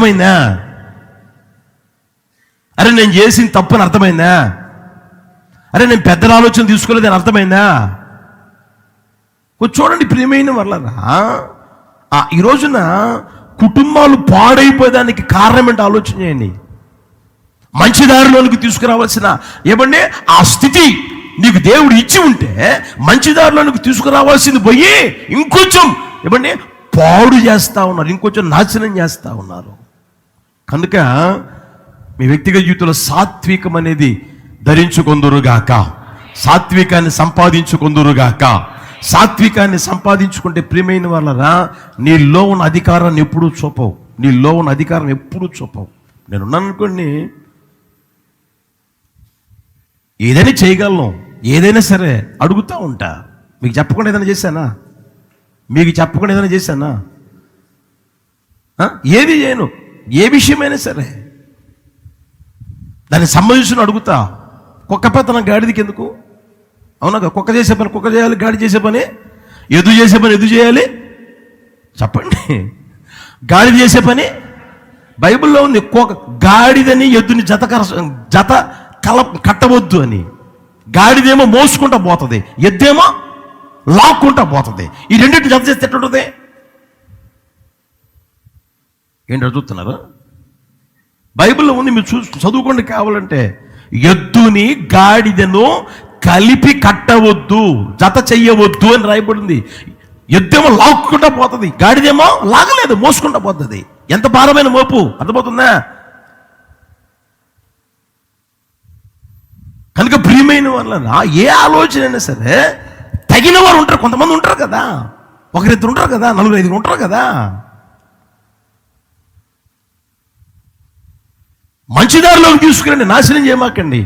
అర్థమైందా? అరే నేను చేసింది తప్పని అర్థమైందా? అరే నేను పెద్దల ఆలోచన తీసుకోలేదని అర్థమైందా? చూడండి ప్రియమైన వాళ్ళరా, ఈ రోజున కుటుంబాలు పాడైపోయేదానికి కారణం ఏంటి ఆలోచన చేయండి. మంచి దారిలోనికి తీసుకురావాల్సిన ఏమంటే ఆ స్థితి నీకు దేవుడు ఇచ్చి ఉంటే మంచి దారిలోనికి తీసుకురావాల్సింది పోయి ఇంకొంచెం ఏమంటే పాడు చేస్తూ ఉన్నారు, ఇంకొంచెం నాశనం చేస్తూ ఉన్నారు. కనుక మీ వ్యక్తిగత జీవితంలో సాత్వికం అనేది ధరించుకొందురుగాక, సాత్వికాన్ని సంపాదించుకొందురుగాక. సాత్వికాన్ని సంపాదించుకుంటే ప్రియమైన వాళ్ళరా, నీలో ఉన్న అధికారాన్ని ఎప్పుడూ చూపవు, నీలో ఉన్న అధికారం ఎప్పుడూ చూపవు. నేనున్నాను అనుకోండి, ఏదైనా చేయగలను, ఏదైనా సరే అడుగుతూ ఉంటా. మీకు చెప్పకుండా ఏదైనా చేశానా? మీకు చెప్పకుండా ఏదైనా చేశానా? ఏది చేయను, ఏ విషయమైనా సరే దానికి సంబంధించిన అడుగుతా. కుక్క పెత్తనం గాడిదికి ఎందుకు? అవునా? కుక్క చేసే పని కుక్క చేయాలి, గాడి చేసే పని ఎద్దు చేసే పని ఎద్దు చేయాలి. చెప్పండి, గాడిద చేసే పని బైబిల్లో ఉంది. గాడిదని ఎద్దుని జత కట్టవద్దు అని. గాడిదేమో మోసుకుంటా పోతుంది, ఎద్దేమో లాక్కుంటా పోతుంది. ఈ రెండింటిని జత చేస్తే ఎట్లుంటుంది? ఏంటి అడుగుతున్నారు? బైబిల్లో ఉంది, మీరు చదువుకోండి కావాలంటే. ఎద్దుని గాడిదను కలిపి కట్టవద్దు, జత చెయ్యవద్దు అని రాయబడింది. ఎద్దేమో లాక్కుంటా పోతుంది, గాడిదేమో లాగలేదు, మోసుకుంటా పోతుంది. ఎంత భారమైన మోపు, అర్థమవుతుందా? కనుక ప్రియమైన వాళ్ళ ఏ ఆలోచన అయినా సరే తగిన వారు ఉంటారు. కొంతమంది ఉంటారు కదా, ఒకరిద్దరు ఉంటారు కదా, నలుగురు ఐదుగురు ఉంటారు కదా. మంచిదారిలోకి తీసుకురండి, నాశనం చేయమాకండి.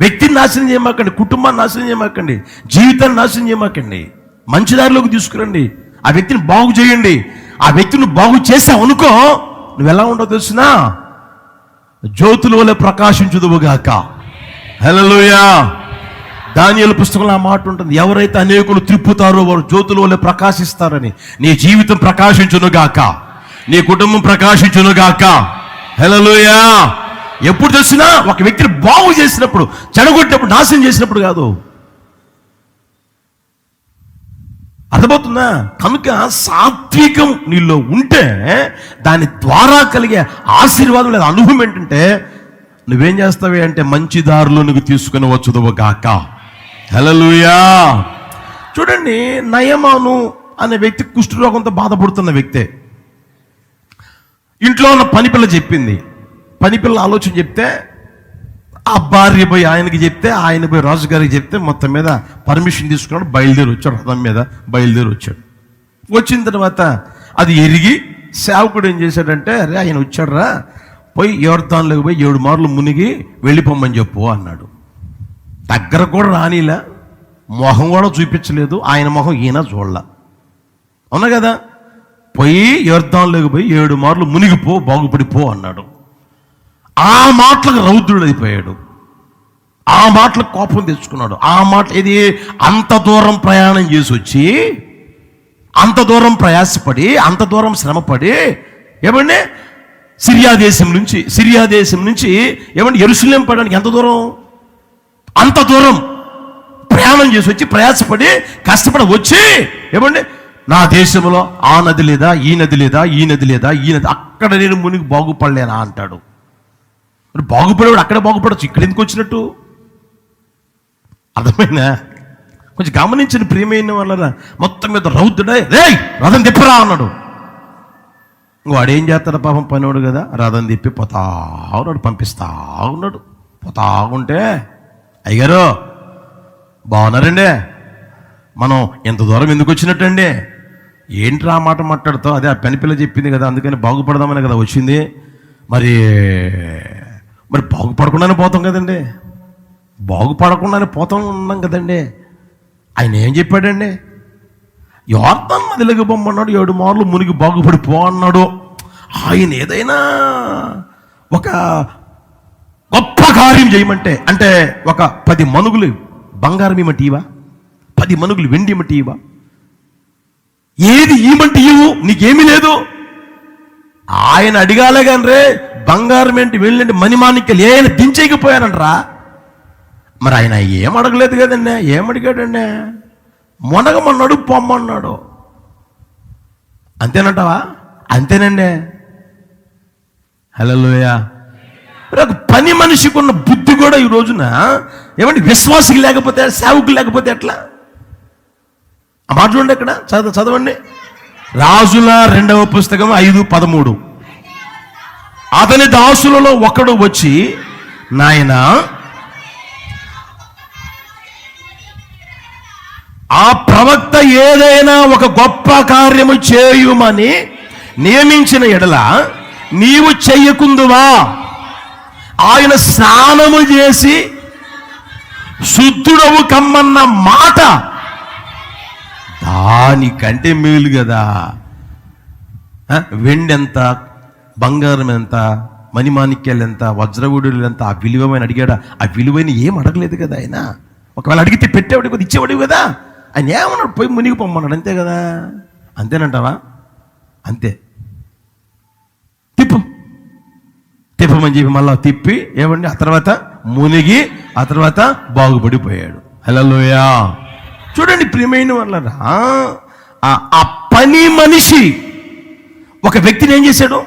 వ్యక్తిని నాశనం చేయమాకండి, కుటుంబాన్ని నాశనం చేయమాకండి, జీవితాన్ని నాశనం చేయమాకండి. మంచిదారిలోకి తీసుకురండి, ఆ వ్యక్తిని బాగు చేయండి. ఆ వ్యక్తిని బాగు చేసావు అనుకో, నువ్వు ఎలా ఉండవు తెలుసునా? జ్యోతుల వలె ప్రకాశించుదువుగాక. హల్లెలూయా. దానియేలు పుస్తకంలో ఆ మాట ఉంటుంది, ఎవరైతే అనేకులు త్రిప్పుతారో వారు జ్యోతుల వలె ప్రకాశిస్తారని. నీ జీవితం ప్రకాశించునుగాక, నీ కుటుంబం ప్రకాశించునుగాక. హల్లెలూయా. ఎప్పుడు తెలిసినా ఒక వ్యక్తిని బాగు చేసినప్పుడు, చెడగొట్టినప్పుడు, నాశనం చేసినప్పుడు కాదు. అర్థమవుతుందా? కనుక సాత్వికం నీలో ఉంటే దాని ద్వారా కలిగే ఆశీర్వాదం లేదా అనుభవం ఏంటంటే, నువ్వేం చేస్తావే అంటే మంచి దారిలో నువ్వు తీసుకుని వచ్చుదువుగాక. హల్లెలూయా. చూడండి, నయమాను అనే వ్యక్తి కుష్ఠరోగంతో బాధపడుతున్న వ్యక్తే. ఇంట్లో ఉన్న పనిపిల్ల చెప్పింది. పనిపిల్ల ఆలోచన చెప్తే ఆ భార్య పోయి ఆయనకి చెప్తే, ఆయన పోయి రాజుగారికి చెప్తే, మొత్తం మీద పర్మిషన్ తీసుకున్నాడు, బయలుదేరి వచ్చాడు. రథం మీద బయలుదేరి వచ్చాడు. వచ్చిన తర్వాత అది ఎరిగి సేవకుడు ఏం చేశాడంటే, అరే ఆయన వచ్చాడురా, పోయి యోర్దానులోకి పోయి 7 మార్లు మునిగి వెళ్ళిపోమ్మని చెప్పు అన్నాడు. దగ్గర కూడా రానిలా, మొహం కూడా చూపించలేదు. ఆయన మొహం ఈయన చూడలా. అవునా కదా? పోయి యోర్దానులోకి పోయి 7 మార్లు మునిగిపో, బాగుపడిపో అన్నాడు. ఆ మాటలకు రౌద్రుడు అయిపోయాడు, ఆ మాటలకు కోపం తెచ్చుకున్నాడు. ఆ మాట ఇది అంత దూరం ప్రయాణం చేసి వచ్చి, అంత దూరం ప్రయాసపడి, అంత దూరం శ్రమపడి, ఏమండి సిరియా దేశం నుంచి ఏమంటే యెరూషలేము పడడానికి ఎంత దూరం? అంత దూరం ప్రయాణం చేసి వచ్చి, ప్రయాసపడి, కష్టపడి వచ్చి, ఏమండి నా దేశంలో ఆ నది లేదా, ఈ నది లేదా, ఈ నది లేదా, ఈ నది, అక్కడ నేను మునిగి బాగుపడలేనా అంటాడు. బాగుపడేవాడు అక్కడ బాగుపడచ్చు, ఇక్కడ ఎందుకు వచ్చినట్టు? అర్థమైనా? కొంచెం గమనించిన ప్రియమైన వాళ్ళ మొత్తం మీద రౌద్రుడే, రేయ్ రథం తిప్పరా అన్నాడు. వాడేం చేస్తాడు పాపం, పనివాడు కదా, రథం తిప్పి పోతా ఉన్నాడు, పంపిస్తా ఉన్నాడు. పోతా ఉంటే, అయ్యారు బాగున్నారండి, మనం ఎంత దూరం ఎందుకు వచ్చినట్టండి? ఏంట్రా ఆ మాట మాట్లాడుతావు? అదే ఆ పనిపిల్ల చెప్పింది కదా, అందుకని బాగుపడదామని కదా వచ్చింది. మరి బాగుపడకుండానే పోతాం కదండి, బాగుపడకుండానే పోతాం ఉన్నాం కదండి. ఆయన ఏం చెప్పాడండి? యోర్దాను నదిలోకి పొమ్మన్నాడు, 7 మార్లు మునిగి బాగుపడిపో అన్నాడు. ఆయన ఏదైనా ఒక గొప్ప కార్యం చేయమంటే, అంటే ఒక 10 మనుగులు బంగారం ఇవ్వమంటే ఇవా, 10 మనుగులు వెండి ఇవ్వమంటే ఇవా, ఏది ఇవ్వమంటే ఇవ్వు, నీకేమీ లేదు. ఆయన అడిగాలే కానీ రే బంగారం ఏంటి వెళ్ళండి మణిమాణిక్యాలు ఆయన దించేయకపోయానంటరా. మరి ఆయన ఏం అడగలేదు కదండి, ఏమడిగాడండి? మొనగమన్నాడు, పొమ్మన్నాడు. అంతేనంటావా? అంతేనండి. హల్లెలూయా. ఒక పని మనిషికి ఉన్న బుద్ధి కూడా ఈ రోజున ఏమంటే విశ్వాసికి లేకపోతే, సేవకులు లేకపోతే ఎట్లా? ఆ మాట చూడండి, ఇక్కడ చదవండి. రాజుల 2వ పుస్తకం 5:13. అతని దాసులలో ఒకడు వచ్చి, నాయనా ఆ ప్రవక్త ఏదైనా ఒక గొప్ప కార్యము చేయుమని నియమించిన ఎడల నీవు చెయ్యకుందువా? ఆయన స్నానము చేసి శుద్ధుడవు కమ్మన్న మాట దానికంటే మేలు కదా. వెండి ఎంత, బంగారం ఎంత, మణిమాణిక్యాలు ఎంత, వజ్రగుడులు ఎంత, ఆ విలువమైన అడిగాడా? ఆ విలువైన ఏం అడగలేదు కదా ఆయన. ఒకవేళ అడిగితే పెట్టేవాడు కదా, ఇచ్చేవాడు కదా. ఆయన ఏమన్నాడు? పోయి మునిగి పొమ్మన్నాడు, అంతే కదా. అంతేనంటావా? అంతే. తిప్పమని చెప్పి మళ్ళా తిప్పి ఏమండి ఆ తర్వాత మునిగి ఆ తర్వాత బాగుపడిపోయాడు. హల్లెలూయా. చూడండి ప్రియమైన వాళ్ళరా, ఆ పని మనిషి ఒక వ్యక్తిని ఏం చేశాడు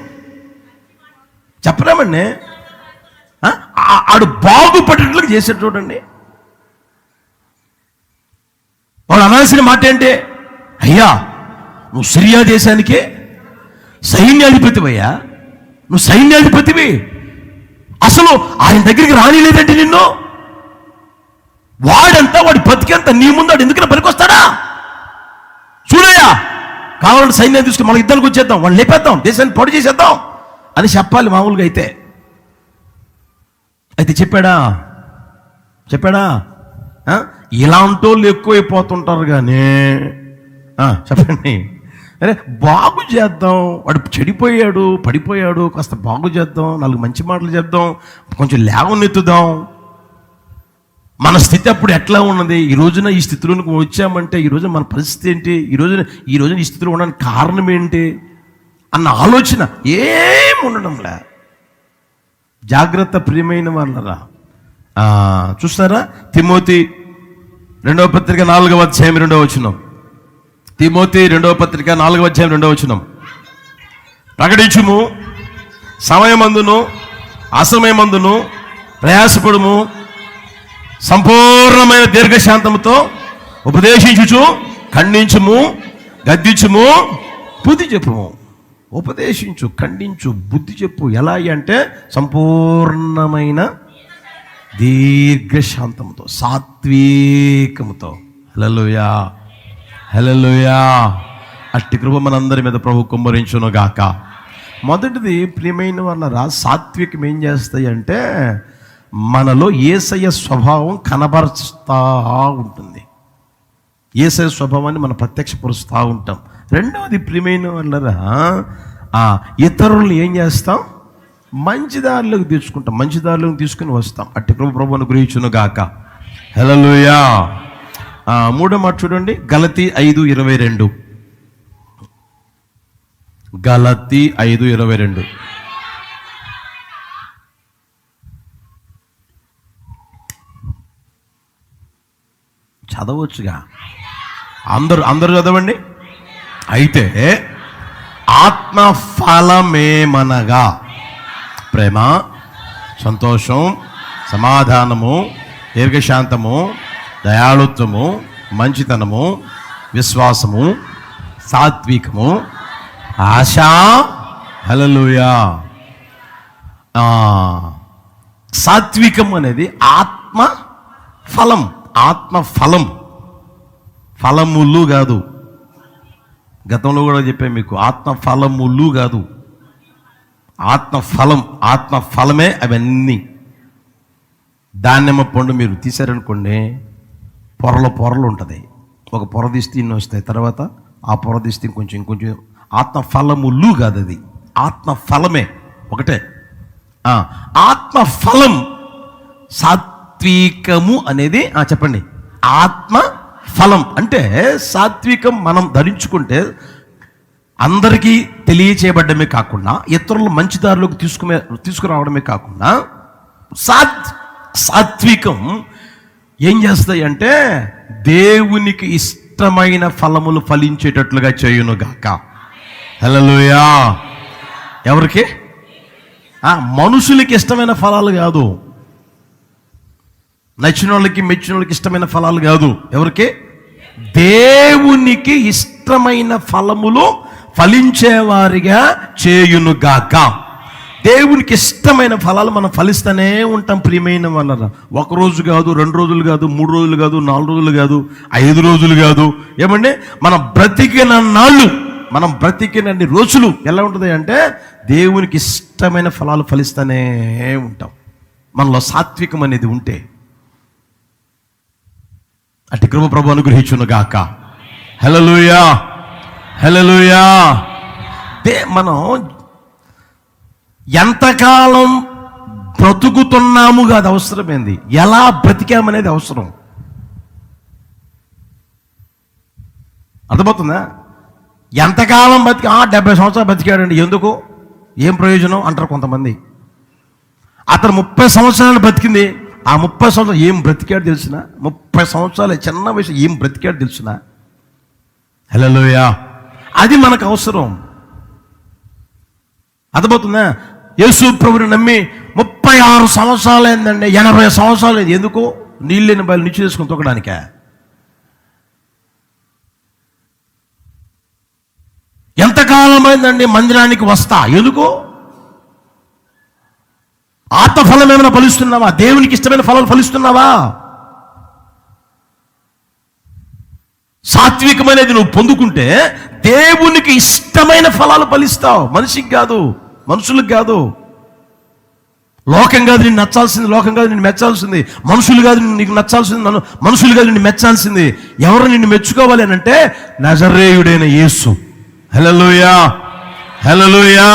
చెప్పలేమండి. ఆడు బాగుపడేట్లుగా చేశాడు. చూడండి, వాడు అనాల్సిన మాట ఏంటి? అయ్యా నువ్వు సిరియా దేశానికే సైన్యాధిపతివయ్యా, నువ్వు సైన్యాధిపతివి, అసలు ఆయన దగ్గరికి రానిలేదంటే నిన్ను. వాడంతా వాడి బతికంతా నీ ముందు వాడు ఎందుకన్నా పనికొస్తాడా? చూడయ్యా, కావాలంటే సైన్యాన్ని తీసుకుని మన యుద్ధానికి వచ్చేద్దాం, వాళ్ళు లేపేద్దాం, దేశాన్ని పొడి చేసేద్దాం అని చెప్పాలి మామూలుగా. అయితే చెప్పాడా? ఇలాంటి వాళ్ళు ఎక్కువైపోతుంటారు కానీ చెప్పండి, అరే బాగు చేద్దాం, వాడు చెడిపోయాడు, పడిపోయాడు, కాస్త బాగు చేద్దాం, 4 మంచి మాటలు చెప్దాం, కొంచెం లేవనెత్తుదాం. మన స్థితి అప్పుడు ఎట్లా ఉన్నది, ఈ రోజున ఈ స్థితిలోకి వచ్చామంటే ఈ రోజున మన పరిస్థితి ఏంటి, ఈ రోజున ఈ స్థితిలో ఉండడానికి కారణం ఏంటి అన్న ఆలోచన ఏం ఉండడంలే. జాగ్రత్త ప్రియమైన వాళ్ళరా. చూస్తారా, తిమోతి 2వ పత్రిక 4వ అధ్యాయం 2వ వచనం. తిమోతి 2వ పత్రిక 4వ అధ్యాయం 2వ వచనం. ప్రకటించుము, సమయమందును అసమయమందును ప్రయాసపడుము, సంపూర్ణమైన దీర్ఘశాంతముతో ఉపదేశించుచు ఖండించుము, గద్దించుము, బుద్ధి చెప్పుము. ఉపదేశించు, ఖండించు, బుద్ధి చెప్పు. ఎలా అంటే సంపూర్ణమైన దీర్ఘశాంతముతో, సాత్వికముతో. హల్లెలూయా, హల్లెలూయా. అట్టి కృప మనందరి మీద ప్రభు కుమ్మరించును గాక. మొదటిది ప్రియమైన వాళ్ళరా, సాత్వికం ఏం చేస్తాయి అంటే మనలో యేసయ్య స్వభావం కనబరుస్తూ ఉంటుంది. యేసయ్య స్వభావాన్ని మనం ప్రత్యక్షపరుస్తూ ఉంటాం. రెండవది ప్రియమైన వాళ్ళరా, ఇతరులను ఏం చేస్తాం? మంచి దారిలోకి తీసుకుంటాం, మంచి దారిలోకి తీసుకుని వస్తాం. అట్టి కృప ప్రభువును గురించును గాక. హల్లెలూయా. 3వ మాట చూడండి, గలతీ 5:22. గలతీ 5:22. చదవచ్చుగా, అందరూ చదవండి. అయితే ఆత్మఫలమేమనగా ప్రేమ, సంతోషం, సమాధానము, దీర్ఘశాంతము, దయాళుత్వము, మంచితనము, విశ్వాసము, సాత్వికము, ఆశ. హల్లెలూయా. సాత్వికం అనేది ఆత్మ ఫలం. ఫలములు కాదు. గతంలో కూడా చెప్పాను మీకు, ఆత్మఫలములు కాదు, ఆత్మఫలమే అవన్నీ. దానిమ్మ పండు మీరు తీశారనుకోండి, పొరలు ఉంటుంది. ఒక పొర తీస్తే ఇన్ని వస్తాయి, తర్వాత ఆ పొర తీస్తే ఇంకొంచెం. ఆత్మఫలములు కాదు, అది ఆత్మఫలమే ఒకటే. ఆత్మఫలం సాత్వికము అనేది చెప్పండి. ఆత్మఫలం అంటే సాత్వికం మనం ధరించుకుంటే అందరికీ తెలియచేయబడ్డమే కాకుండా ఇతరులు మంచి దారిలోకి తీసుకురావడమే కాకుండా సాత్వికం ఏం చేస్తాయి అంటే దేవునికి ఇష్టమైన ఫలములు ఫలించేటట్లుగా చేయునుగాక. హల్లెలూయా. ఎవరికి? మనుషులకి ఇష్టమైన ఫలాలు కాదు, నచ్చిన వాళ్ళకి మెచ్చిన వాళ్ళకి ఇష్టమైన ఫలాలు కాదు. ఎవరికి? దేవునికి ఇష్టమైన ఫలములు ఫలించేవారిగా చేయునుగాక. దేవునికి ఇష్టమైన ఫలాలు మనం ఫలిస్తూనే ఉంటాం ప్రియమైన వాళ్ళ. ఒక రోజు కాదు, 2 రోజులు కాదు, 3 రోజులు కాదు, 4 రోజులు కాదు, 5 రోజులు కాదు. ఏమంటే మనం బ్రతికినన్ని రోజులు ఎలా ఉంటుంది అంటే దేవునికి ఇష్టమైన ఫలాలు ఫలిస్తూనే ఉంటాం. మనలో సాత్వికం అనేది ఉంటే. అటు కృప ప్రభు అనుగ్రహించునుగాక. హల్లెలూయా, హల్లెలూయా. మనం ఎంతకాలం బ్రతుకుతున్నాము కాదు అవసరమైంది, ఎలా బ్రతికామనేది అవసరం. అర్థమవుతుందా? ఎంతకాలం 70 సంవత్సరాలు బతికాడండి, ఎందుకు, ఏం ప్రయోజనం అంటారు కొంతమంది. అతను 30 సంవత్సరాలు బతికింది, ఆ 30 సంవత్సరాలు ఏం బ్రతికాడు తెలిసిన? 30 సంవత్సరాలు చిన్న వయసు ఏం బ్రతికాడు తెలిసిన? హల్లెలూయా. అది మనకు అవసరం. అర్థమవుతుందా? యేసు ప్రభువుని నమ్మి 36 సంవత్సరాలు అయిందండి, 80 సంవత్సరాలు అయింది, ఎందుకు? నీళ్ళని బయలు నిచ్చి చేసుకుని తొక్కడానికే. ఎంతకాలం అయిందండి మందిరానికి వస్తా, ఎందుకు? ఆత్మఫలం ఏమైనా ఫలిస్తున్నావా? దేవునికి ఇష్టమైన ఫలాలు ఫలిస్తున్నావా? సాత్వికమనేది నువ్వు పొందుకుంటే దేవునికి ఇష్టమైన ఫలాలు ఫలిస్తావు. మనిషికి కాదు, మనుషులకు కాదు. లోకం కాదు నిన్ను నచ్చాల్సింది, లోకం కాదు నిన్ను మెచ్చాల్సింది, మనుషులు కాదు నీకు నచ్చాల్సింది, మనుషులు కాదు నిన్ను మెచ్చాల్సింది. ఎవరు నిన్ను మెచ్చుకోవాలి అని అంటే నజరేయుడైన యేసు. హల్లెలూయా, హల్లెలూయా.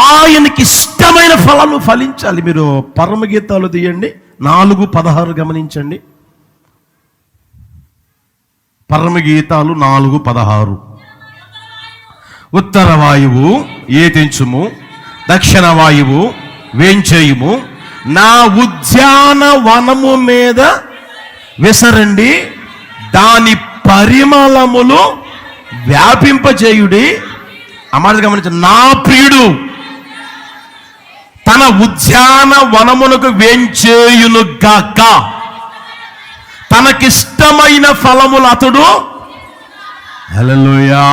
ఆయనకి ఇష్టమైన ఫలాలు ఫలించాలి. మీరు పరమగీతాలు తీయండి, 4:16 గమనించండి. పరమగీతాలు 4:16. ఉత్తర వాయువు ఏతించుము, దక్షిణ వాయువు వేంచేయుము, నా ఉద్యానవనము మీద విసరండి, దాని పరిమళములు వ్యాపింపజేయుడి. అమాట గమనించ, నా ప్రియుడు తన ఉద్యానవనమునకు వేంచేయునుగాక, తనకిష్టమైన ఫలములు అతడు. హల్లెలూయా.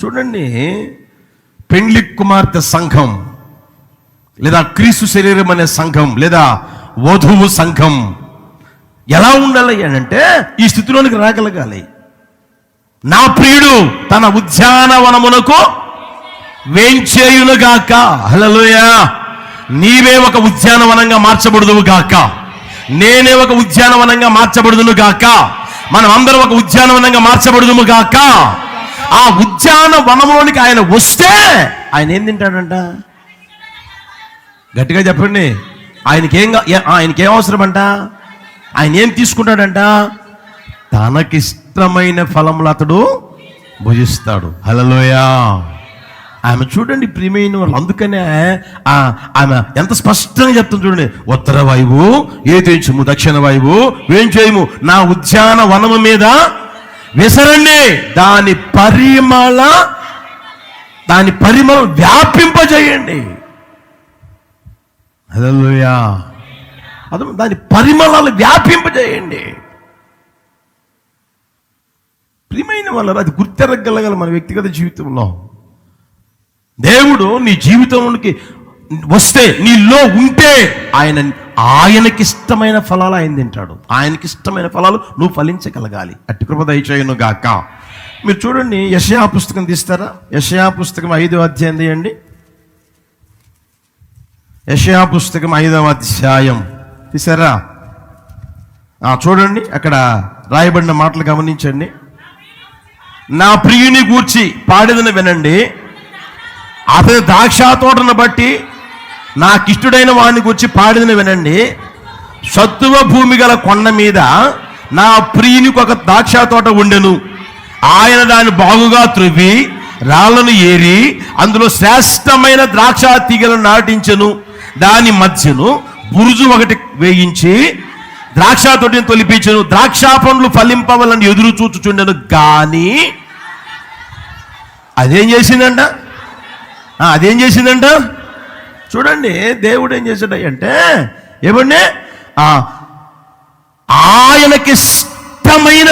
చూడండి, పెండ్లి కుమార్తె సంఘం లేదా క్రీస్తు శరీరం అనే సంఘం లేదా వధువు సంఘం ఎలా ఉండాలి అంటే ఈ స్థితిలోనికి రాగలగాలి. నా ప్రియుడు తన ఉద్యానవనమునకు వేంచేయునుగాక. హల్లెలూయా. నీవే ఒక ఉద్యానవనంగా మార్చబడుదువు గాక, నేనే ఒక ఉద్యానవనంగా మార్చబడుదును గాక, మనం అందరం ఒక ఉద్యానవనంగా మార్చబడుదుము గాక. ఆ ఉద్యానవనంలోనికి ఆయన వస్తే ఆయన ఏం తింటాడంట? గట్టిగా చెప్పండి. ఆయనకేం అవసరం అంట? ఆయన ఏం తీసుకుంటాడంట? తనకిష్టమైన ఫలములు అతడు భుజిస్తాడు. హల్లెలూయా. ఆమె చూడండి ప్రియమైన వాళ్ళు, అందుకనే ఆమె ఎంత స్పష్టంగా చెప్తుంది చూడండి. ఉత్తర వాయువు ఏతించుము, దక్షిణ వాయువు వేంచేయుము, నా ఉద్యానవనము మీద విసరండి, దాని పరిమళం వ్యాపింపజేయండి. హల్లెలూయా. దాని పరిమళాలు వ్యాపింపజేయండి. ప్రియమైన వాళ్ళ, అది గుర్తెరగలగాలి మన వ్యక్తిగత జీవితంలో. దేవుడు నీ జీవితంలోకి వస్తే, నీలో ఉంటే ఆయనకిష్టమైన ఫలాలు ఆయన తింటాడు. ఆయనకిష్టమైన ఫలాలు నువ్వు ఫలించగలగాలి. అట్టి కృప దయచేయును గాక. మీరు చూడండి, యెషయా పుస్తకం తీస్తారా? యెషయా పుస్తకం 5వ అధ్యాయం తీయండి. యెషయా పుస్తకం 5వ అధ్యాయం తీసారా? చూడండి, అక్కడ రాయబడిన మాటలు గమనించండి. నా ప్రియుని గూర్చి పాడేదని వినండి, అతని ద్రాక్ష తోటను బట్టి నాకిష్టుడైన వాడిని గురించి పాడేదని వినండి. సత్తువ భూమి గల కొండ మీద నా ప్రియునికి ఒక ద్రాక్ష తోట ఉండెను, ఆయన దాన్ని బాగుగా త్రవ్వి రాళ్లను ఏరి అందులో శ్రేష్టమైన ద్రాక్ష తీగలను నాటించెను. దాని మధ్యను బురుజు ఒకటి వేయించి ద్రాక్ష తోటిని తొలిపించెను. ద్రాక్ష పండ్లు ఫలింపవలని ఎదురు చూచుచుండెను. గాని అదేం చేసిందంట చూడండి. దేవుడు ఏం చేశాడు అంటే ఏమండి, ఆయనకి ఇష్టమైన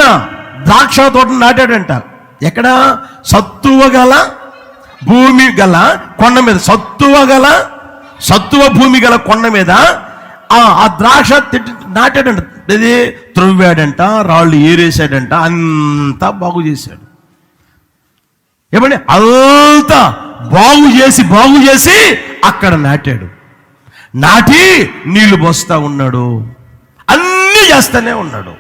ద్రాక్ష తోటను నాటాడంట. ఎక్కడ? సత్తువ గల భూమి గల కొండ మీద, సత్తువ భూమి గల కొండ మీద ఆ ద్రాక్ష నాటాడంట. ఇది త్రవ్వాడంట, రాళ్ళు ఏరేసాడంట, అంతా బాగు చేశాడు. ఏమండి, అంతా బాగు చేసి అక్కడ నాటాడు. నాటి నీళ్లు పోస్తా ఉన్నాడు, అన్నీ చేస్తానే ఉన్నాడు.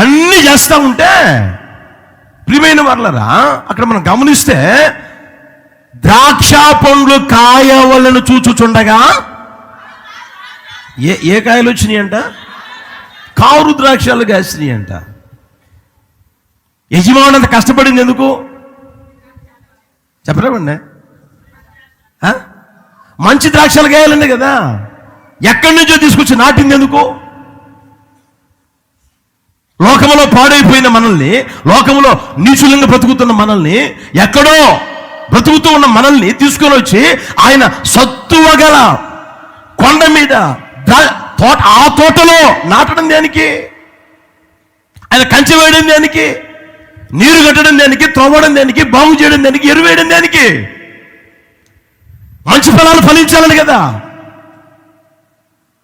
అన్నీ చేస్తా ఉంటే ప్రియమైన వాళ్ళరా, అక్కడ మనం గమనిస్తే ద్రాక్ష పండ్లు కాయవలను చూచుచుండగా ఏ కాయలు వచ్చినాయి అంట? కారు ద్రాక్షాలు కాసినాయి అంట. యజమాని అంత కష్టపడింది ఎందుకు చెప్పలేమండి? మంచి ద్రాక్షలు కాయాలండి కదా, ఎక్కడి నుంచో తీసుకొచ్చి నాటింది ఎందుకు? లోకములో పాడైపోయిన మనల్ని, లోకములో నీచులంగా బ్రతుకుతున్న మనల్ని, ఎక్కడో బ్రతుకుతూ ఉన్న మనల్ని తీసుకొని వచ్చి ఆయన సత్తువ గల కొండ మీద ఆ తోటలో నాటడం దానికి, ఆయన కంచె వేయడం దానికి, నీరు కట్టడం దానికి, త్రవ్వడం దానికి, బాగు చేయడం దానికి, ఎరువేయడం దానికి, మంచి ఫలాలు ఫలించాలని కదా.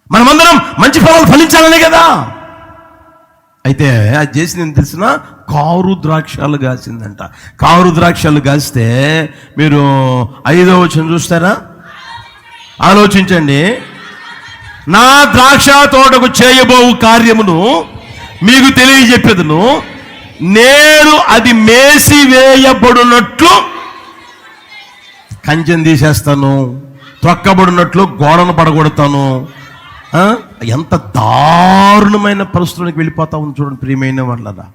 మనమందరం మంచి ఫలాలు ఫలించాలని కదా. అయితే అది చేసింది తెలిసిన కారు ద్రాక్షాలు కాసిందంట. కారు ద్రాక్షాలు కాస్తే మీరు 5వ వచనం చూస్తారా? ఆలోచించండి. నా ద్రాక్ష తోటకు చేయబోవు కార్యమును మీకు తెలియజెప్పేదను, నేను అది మేసివేయబడినట్లు కంచెం తీసేస్తాను, త్రొక్కబడినట్లు గోడను పడగొడతాను. ఎంత దారుణమైన పరిస్థితులకు వెళ్ళిపోతా ఉంది చూడండి ప్రియమైన వాళ్ళరా.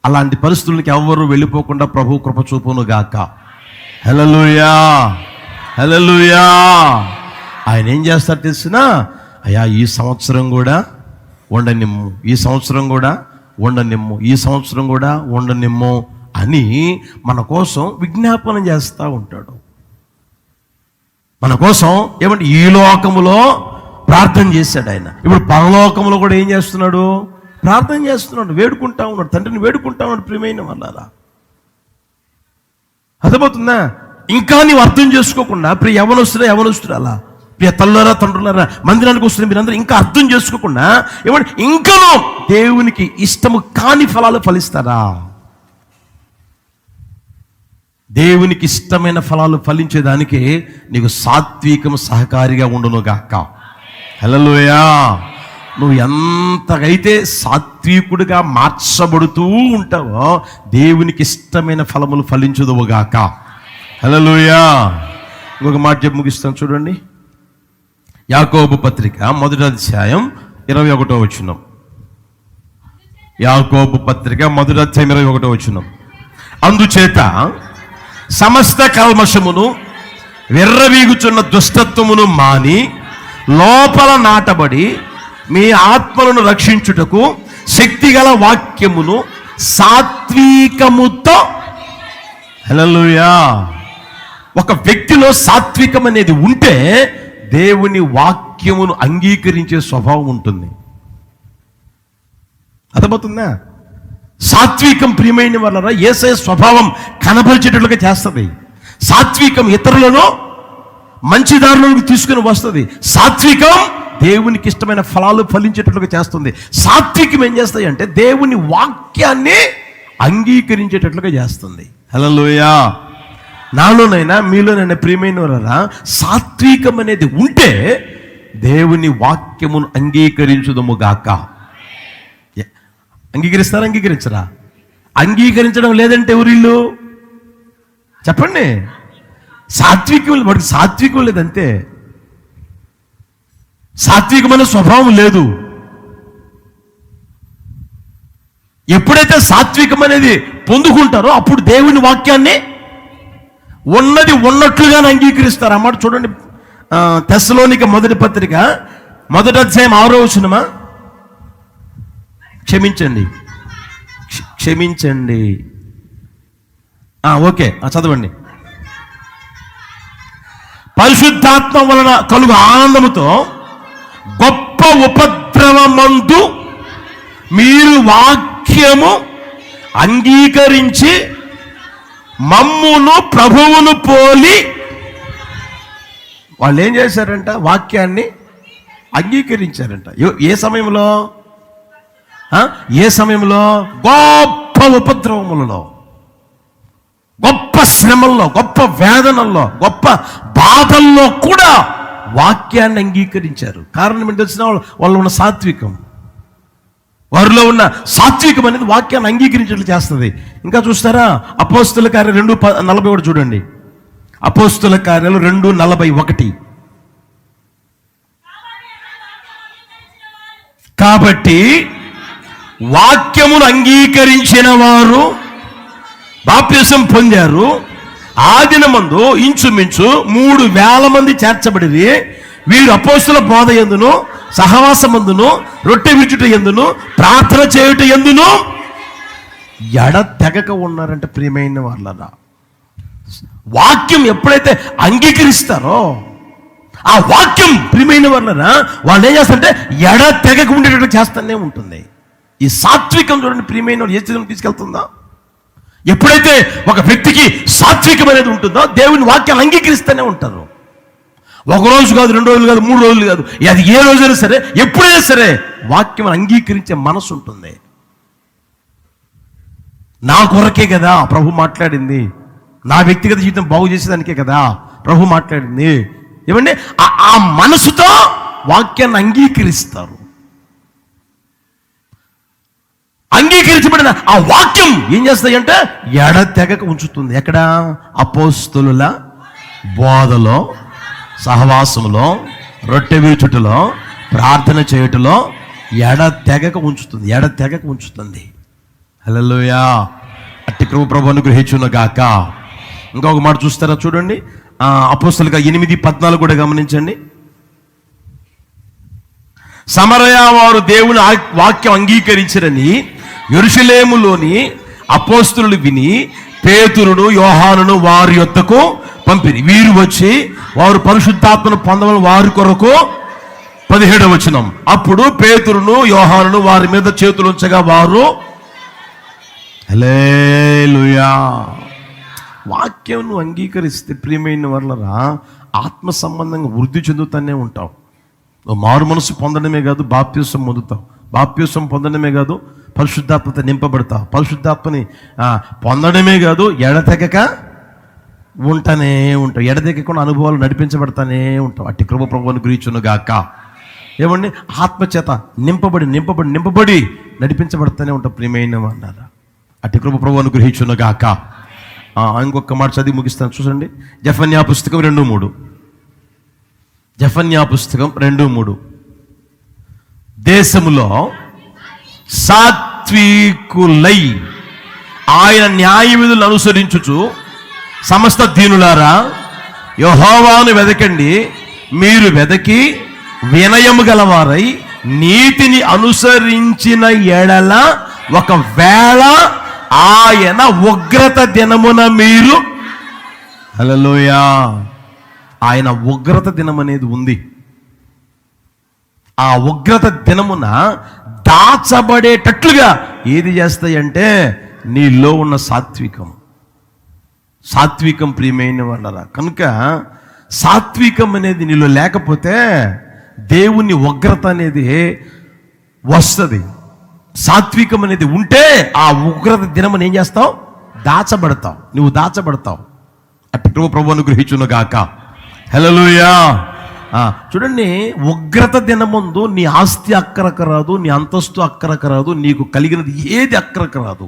అలాంటి పరిస్థితులకి ఎవ్వరూ వెళ్ళిపోకుండా ప్రభు కృప చూపును గాక. హల్లెలూయా, హల్లెలూయా. ఆయన ఏం చేస్తారు తెలిసినా, అయ్యా ఈ సంవత్సరం కూడా ఉండనిమ్ము, ఈ సంవత్సరం కూడా ఉండనిమ్ము, ఈ సంవత్సరం కూడా ఉండనిమ్ము అని మన కోసం విజ్ఞాపన చేస్తూ ఉంటాడు. మన కోసం ఏమంటే ఈ లోకములో ప్రార్థన చేశాడు ఆయన. ఇప్పుడు పరలోకంలో కూడా ఏం చేస్తున్నాడు? ప్రార్థన చేస్తున్నాడు, వేడుకుంటా ఉన్నాడు, తండ్రిని వేడుకుంటా ఉన్నాడు. ప్రియమైన వాళ్ళారా, అర్థమవుతుందా? ఇంకా నీవు అర్థం చేసుకోకుండా ప్రియ యవనస్తుడు అలా, ప్రియ తల్లులారా తండ్రులారా, మందిరానికి వస్తున్న మీరందరూ ఇంకా అర్థం చేసుకోకుండా ఏమంటే ఇంకనూ దేవునికి ఇష్టము కాని ఫలాలు ఫలిస్తారా? దేవునికి ఇష్టమైన ఫలాలు ఫలించేదానికి నీకు సాత్వికం సహకారిగా ఉండును గాక. హల్లెలూయా. నువ్వు ఎంతగైతే సాత్వికుడిగా మార్చబడుతూ ఉంటావో దేవునికి ఇష్టమైన ఫలములు ఫలించుదువుగాక. హల్లెలూయా. ఇంకొక మాట చెప్పి ముగిస్తాను చూడండి. యాకోబు పత్రిక 1వ అధ్యాయం 21వ వచనం. యాకోబు పత్రిక 1వ అధ్యాయం 21వ వచనం. అందుచేత సమస్త కల్మషమును విర్రవీగుచున్న దుష్టత్వమును మాని లోపల నాటబడి మీ ఆత్మలను రక్షించుటకు శక్తిగల వాక్యమును సాత్వికముతో. హల్లెలూయా. ఒక వ్యక్తిలో సాత్వికం అనేది ఉంటే దేవుని వాక్యమును అంగీకరించే స్వభావం ఉంటుంది. అర్థమవుతుందా? సాత్వికం ప్రియమైన వాళ్ళరా యేసయ్య స్వభావం కనపరిచేటట్లుగా చేస్తుంది. సాత్వికం ఇతరులను మంచి దారులకు తీసుకుని వస్తుంది. సాత్వికం దేవునికి ఇష్టమైన ఫలాలు ఫలించేటట్లుగా చేస్తుంది. సాత్వికం ఏం చేస్తాయి అంటే దేవుని వాక్యాన్ని అంగీకరించేటట్లుగా చేస్తుంది. హల్లెలూయా. నాలోనైనా మీలోనైనా ప్రియమైన వాళ్ళరా సాత్వికం అనేది ఉంటే దేవుని వాక్యమును అంగీకరించుదుము గాక. అంగీకరిస్తారా? అంగీకరించరా? అంగీకరించడం లేదంటే ఎవరిల్లు చెప్పండి. సాత్వికం వాడికి సాత్వికం లేదంతే. సాత్వికమైన స్వభావం లేదు. ఎప్పుడైతే సాత్వికం అనేది పొందుకుంటారో అప్పుడు దేవుని వాక్యాన్ని ఉన్నది ఉన్నట్లుగానే అంగీకరిస్తారు అన్నమాట. చూడండి, తెస్సలోనిక మొదటి పత్రిక 1వ అధ్యాయం 6వ వచనమా. క్షమించండి ఓకే, చదవండి. పరిశుద్ధాత్మ వలన కలుగు ఆనందముతో గొప్ప ఉపద్రవమందు మీరు వాక్యము అంగీకరించి మమ్మును ప్రభువును పోలి. వాళ్ళు ఏం చేశారంట? వాక్యాన్ని అంగీకరించారంట. ఏ సమయంలో? గొప్ప ఉపద్రవములలో, గొప్ప శ్రమల్లో, గొప్ప వేదనల్లో, గొప్ప బాధల్లో కూడా వాక్యాన్ని అంగీకరించారు. కారణం ఏంటి తెలిసిన? వాళ్ళు ఉన్న సాత్వికం, వారిలో ఉన్న సాత్వికం అనేది వాక్యాన్ని అంగీకరించేట్లు చేస్తుంది. ఇంకా చూస్తారా? అపోస్తుల కార్యాలు 2:41 చూడండి. అపోస్తుల కార్యాలు 2:41. కాబట్టి వాక్యమును అంగీకరించిన వారు బాప్తిసం పొందారు. ఆ దినమందు ఇంచుమించు 3,000 మంది చేర్చబడిరి. వీరు అపోస్తుల బోధ యందును, సహవాసమందును, రొట్టె విరుచుట యందును, ప్రార్థన చేయుట యందును ఎడతెగక ఉన్నారంటే ప్రియమైన వాళ్ళరా. వాక్యం ఎప్పుడైతే అంగీకరిస్తారో ఆ వాక్యం ప్రియమైన వాళ్ళరా వాళ్ళు ఏం చేస్తారంటే ఎడతెగక ఉండేటట్టు చేస్తూనే ఉంటుంది. ఈ సాత్వికం చూడండి ప్రియమైన వాళ్ళు ఏ స్థితిని తీసుకెళ్తుందా. ఎప్పుడైతే ఒక వ్యక్తికి సాత్వికం అనేది ఉంటుందో దేవుని వాక్యాన్ని అంగీకరిస్తూనే ఉంటారు. ఒక రోజు కాదు, 2 రోజులు కాదు, 3 రోజులు కాదు, అది ఏ రోజైనా సరే, ఎప్పుడైనా సరే వాక్యం అంగీకరించే మనసు ఉంటుంది. నా కొరకే కదా ప్రభు మాట్లాడింది, నా వ్యక్తిగత జీవితం బాగు చేసేదానికే కదా ప్రభు మాట్లాడింది. ఏమండి, ఆ మనసుతో వాక్యాన్ని అంగీకరిస్తారు. అంగీకరించబడిన ఆ వాక్యం ఏం చేస్తాయంటే ఎడతెగక ఉంచుతుంది. ఎక్కడ? అపోస్తులుల బోధలో, సహవాసంలో, రొట్టె విరుచుటలో, ప్రార్థన చేయుటలో ఎడతెగక ఉంచుతుంది. హల్లెలూయా. అట్టి కృప ప్రభువును అనుగ్రహించును గాక. ఇంకొక మాట చూస్తారా? చూడండి, అపోస్తలుగా 8:14 కూడా గమనించండి. సమరయ వారు దేవుని వాక్యం అంగీకరించరని యెరూషలేములోని అపోస్తలులు విని పేతురును యోహానును వారి యొద్దకు పంపిరి. వీరు వచ్చి వారు పరిశుద్ధాత్మను పొందవలని వారి కొరకు 17వ వచనం. అప్పుడు పేతురును యోహానును వారి మీద చేతులుంచగా వారు హల్లెలూయా. వాక్యం నువ్వు అంగీకరిస్తే ప్రియమైన వాళ్ళరా ఆత్మ సంబంధంగా వృద్ధి చెందుతూనే ఉంటావు. నువ్వు మారు మనసు పొందడమే కాదు, బాప్తిసం పొందుతావు. బాప్తిసం పొందడమే కాదు, పరిశుద్ధాత్మత నింపబడతావు. పరిశుద్ధాత్మని పొందడమే కాదు, ఎడతెగక ఉంటానే ఉంటావు. ఎడతెగకుండా అనుభవాలు నడిపించబడతానే ఉంటావు. అట్టి కృప ప్రభువును గురించును గాక. ఏమండి, ఆత్మచేత నింపబడి నడిపించబడతానే ఉంటావు ప్రియమైన అన్నారా. అట్టి కృప ప్రభువును గురించును గాక. ఇంకొక మాట చదివి ముగిస్తాను చూసండి. జెఫన్యా పుస్తకం 2:3. జెఫన్యా పుస్తకం 2:3. దేశములో సాత్వికులై ఆయన న్యాయ విధులను అనుసరించుచు సమస్త దీనులారా యెహోవాను వెదకండి. మీరు వెదకి వినయము గలవారై నీతిని అనుసరించిన ఎడల ఒకవేళ ఆయన ఉగ్రత దినమున మీరు హల్లెలూయా. ఆయన ఉగ్రత దినం అనేది ఉంది. ఆ ఉగ్రత దినమున దాచబడేటట్లుగా ఏది చేస్తాయంటే నీలో ఉన్న సాత్వికం ప్రియమైన వాళ్ళరా. కనుక సాత్వికం అనేది నీలో లేకపోతే దేవుని ఉగ్రత అనేది వస్తుంది. సాత్వికం అనేది ఉంటే ఆ ఉగ్రత దినమున ఏం చేస్తావు? నువ్వు దాచబడతావు. అట్టి కృప ప్రభువును అనుగ్రహించును గాక. హల్లెలూయా. చూడండి, ఉగ్రత దినముందు నీ ఆస్తి అక్కరకు రాదు, నీ అంతస్తు అక్కరకు రాదు, నీకు కలిగినది ఏది అక్కరకు రాదు.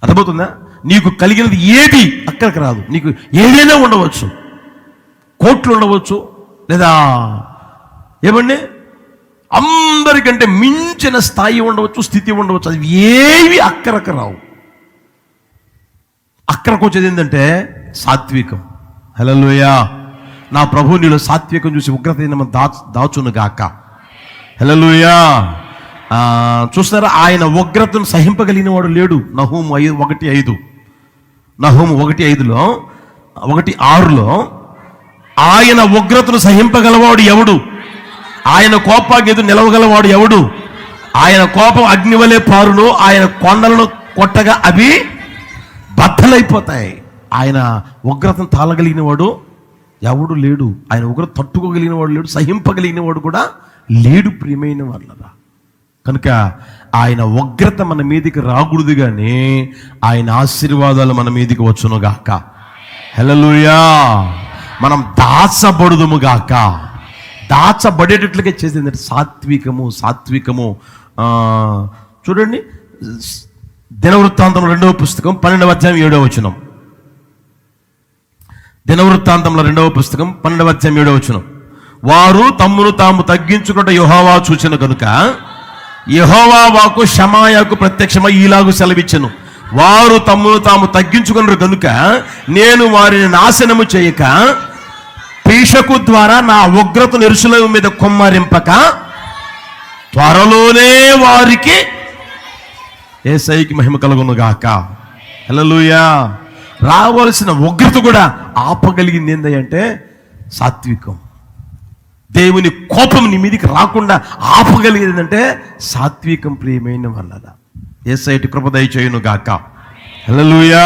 అర్థమవుతుందా? నీకు కలిగినది ఏది అక్కరకు రాదు. నీకు ఏదైనా ఉండవచ్చు, కోట్లు ఉండవచ్చు, లేదా ఏమండి, అందరికంటే మించిన స్థాయి ఉండవచ్చు, స్థితి ఉండవచ్చు, అది ఏవి అక్కరకు రావు. అక్కరకు వచ్చేది ఏంటంటే సాత్వికం. హల్లెలూయా. నా ప్రభు నీలో సాత్వికం చూసి ఉగ్రత దాచును గాక. హల్లెలూయా. చూస్తారా, ఆయన ఉగ్రతను సహింపగలిగిన వాడు లేడు. నహూము 1:5, నహూము 1:5లో 1:6లో ఆయన ఉగ్రతను సహింపగలవాడు ఎవడు? ఆయన కోపాగ్ని నిలవగలవాడు ఎవడు? ఆయన కోపం అగ్నివలే పారును, ఆయన కొండలను కొట్టగా అవి బద్దలైపోతాయి. ఆయన ఉగ్రతను తాళగలిగిన వాడు ఎవడు లేడు. ఆయన ఉగ్రత తట్టుకోగలిగిన వాడు లేడు, సహింపగలిగిన వాడు కూడా లేడు. ప్రియమైన వాళ్ళరా, కనుక ఆయన ఉగ్రత మన మీదికి రాకూడదు, కానీ ఆయన ఆశీర్వాదాలు మన మీదికి వచ్చును గాక. హల్లెలూయా. మనం దాచబడుదుము గాక. దాచబడేటట్లుగా చేసింది సాత్వికము. సాత్వికము చూడండి, దినవృత్తాంతంలో 2వ పుస్తకం 12వ అధ్యాయం 7వ వచనం. దినవృత్తాంతంలో 2వ పుస్తకం 12వ అధ్యాయం 7వ వచనం. వారు తమ్మును తాము తగ్గించుకుంటే యెహోవా చూచెను కనుక యెహోవా వాక్కు షమాయాకు ప్రత్యక్షమై ఈలాగు సెలవిచ్చెను, వారు తమ్మును తాము తగ్గించుకున్నారు కనుక నేను వారిని నాశనము చేయక పీషకు ద్వారా నా ఉగ్రతను యెరూషలేము మీద కుమ్మరింపక త్వరలోనే వారికి యేసయ్యకి మహిమ కలుగును గాక. హల్లెలూయా. రావలసిన ఉగ్రత కూడా ఆపగలిగింది ఏంటంటే సాత్వికం. దేవుని కోపం నీ మీదికి రాకుండా ఆపగలిగేది ఏంటంటే సాత్వికం. ప్రియమైన వాళ్ళదా, యేసయ్య కృప దయచేయును గాక. హల్లెలూయా.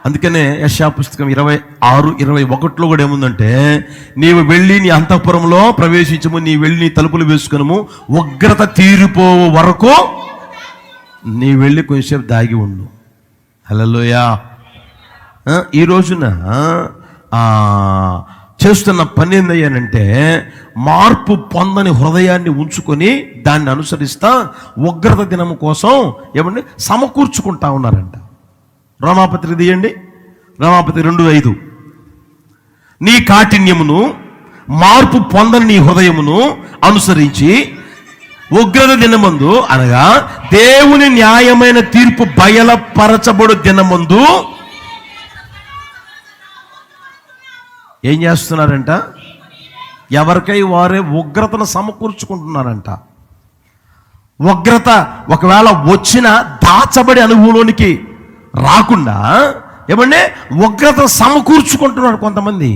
అందుకనే యెషయా పుస్తకం 26:21లో కూడా ఏముందంటే, నీవు వెళ్ళి నీ అంతఃపురంలో ప్రవేశించము, నీ వెళ్ళి నీ తలుపులు వేసుకునము, ఉగ్రత తీరిపోవు వరకు నీ వెళ్ళి కొంచెంసేపు దాగి ఉండు. హల్లెలూయా. ఈ రోజున చేస్తున్న పని ఏందయ్యానంటే, మార్పు పొందని హృదయాన్ని ఉంచుకొని దాన్ని అనుసరిస్తా ఉగ్రత దినము కోసం ఏమండి సమకూర్చుకుంటా ఉన్నారంట. రోమాపత్రిక తీయండి, రోమాపత్రిక 2:5. నీ కాఠిన్యమును మార్పు పొందని నీ హృదయమును అనుసరించి ఉగ్రత దినమందు, అనగా దేవుని న్యాయమైన తీర్పు బయలుపరచబడు దినమందు ఏం చేస్తున్నారంట? ఎవరికై వారే ఉగ్రతను సమకూర్చుకుంటున్నారంట. ఉగ్రత ఒకవేళ వచ్చిన దాచబడి అనుభవంలోనికి రాకుండా ఏమంటే ఉగ్రత సమకూర్చుకుంటున్నారు కొంతమంది.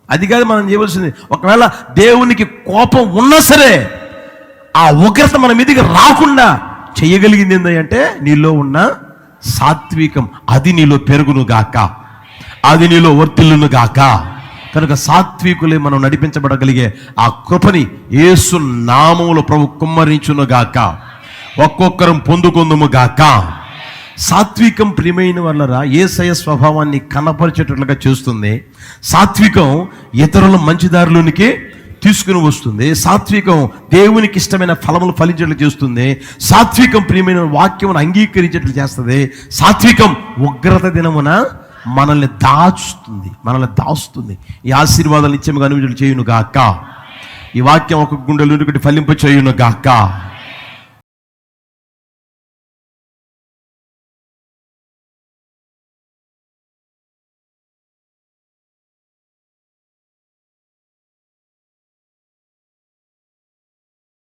అది కాదు మనం చేయవలసింది. ఒకవేళ దేవునికి కోపం ఉన్నా సరే ఆ ఉగ్రత మన మీదకి రాకుండా చేయగలిగింది ఏంటంటే నీలో ఉన్న సాత్వికం. అది నీలో పెరుగును గాక, అది నీలో వర్తిల్లును గాక. కనుక సాత్వికులే మనం నడిపించబడగలిగే ఆ కృపని యేసు నామములో ప్రభు కుమ్మరించును గాక. ఒక్కొక్కరం పొందుకుందుము గాక. సాత్వికం ప్రియమైన వాళ్ళరా యేసయ్య స్వభావాన్ని కనపరిచేటట్లుగా చేస్తుంది. సాత్వికం ఇతరుల మంచి దారిలోనికి తీసుకుని వస్తుంది. సాత్వికం దేవునికి ఇష్టమైన ఫలములు ఫలించేట్లు చేస్తుంది. సాత్వికం ప్రియమైన వాక్యమును అంగీకరించేట్లు చేస్తుంది. సాత్వికం ఉగ్రత దినమున మనల్ని దాచుతుంది. ఈ ఆశీర్వాదాలు నిత్యముగా అనుభవించేట్లు చేయును గాక. ఈ వాక్యం ఒక గుండెలు ఫలింప చేయును గాక.